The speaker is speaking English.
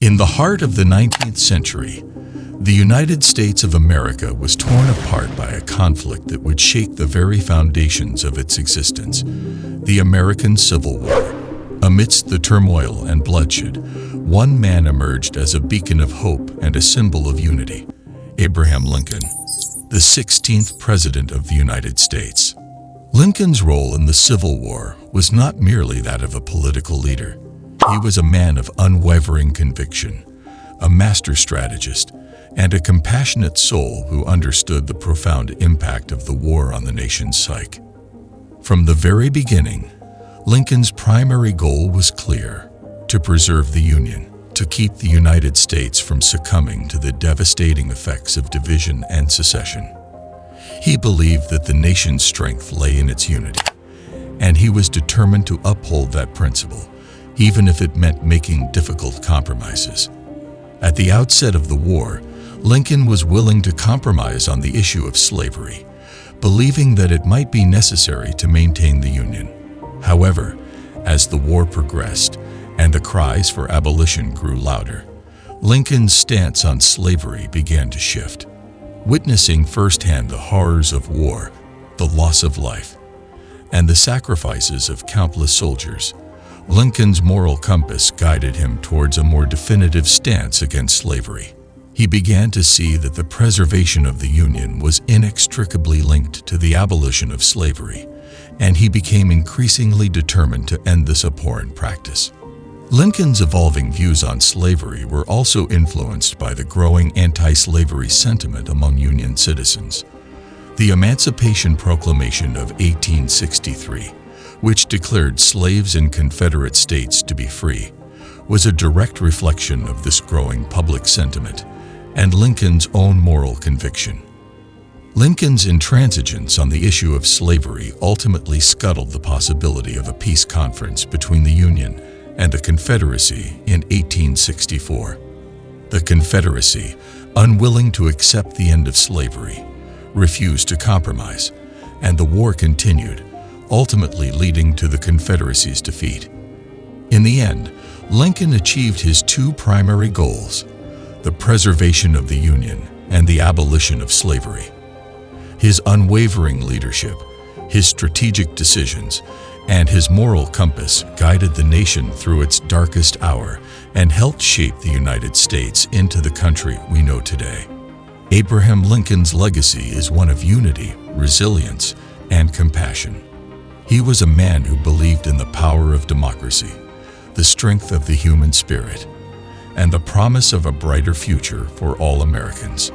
In the heart of the 19th century, the United States of America was torn apart by a conflict that would shake the very foundations of its existence, the American Civil War. Amidst the turmoil and bloodshed, one man emerged as a beacon of hope and a symbol of unity: Abraham Lincoln, the 16th President of the United States. Lincoln's role in the Civil War was not merely that of a political leader. He was a man of unwavering conviction, a master strategist, and a compassionate soul who understood the profound impact of the war on the nation's psyche. From the very beginning, Lincoln's primary goal was clear: to preserve the Union, to keep the United States from succumbing to the devastating effects of division and secession. He believed that the nation's strength lay in its unity, and he was determined to uphold that principle, even if it meant making difficult compromises. At the outset of the war, Lincoln was willing to compromise on the issue of slavery, believing that it might be necessary to maintain the Union. However, as the war progressed and the cries for abolition grew louder, Lincoln's stance on slavery began to shift. Witnessing firsthand the horrors of war, the loss of life, and the sacrifices of countless soldiers, Lincoln's moral compass guided him towards a more definitive stance against slavery. He began to see that the preservation of the Union was inextricably linked to the abolition of slavery, and he became increasingly determined to end this abhorrent practice. Lincoln's evolving views on slavery were also influenced by the growing anti-slavery sentiment among Union citizens. The Emancipation Proclamation of 1863, which declared slaves in Confederate states to be free, was a direct reflection of this growing public sentiment and Lincoln's own moral conviction. Lincoln's intransigence on the issue of slavery ultimately scuttled the possibility of a peace conference between the Union and the Confederacy in 1864. The Confederacy, unwilling to accept the end of slavery, refused to compromise, and the war continued, ultimately leading to the Confederacy's defeat. In the end, Lincoln achieved his two primary goals: the preservation of the Union and the abolition of slavery. His unwavering leadership, his strategic decisions, and his moral compass guided the nation through its darkest hour and helped shape the United States into the country we know today. Abraham Lincoln's legacy is one of unity, resilience, and compassion. He was a man who believed in the power of democracy, the strength of the human spirit, and the promise of a brighter future for all Americans.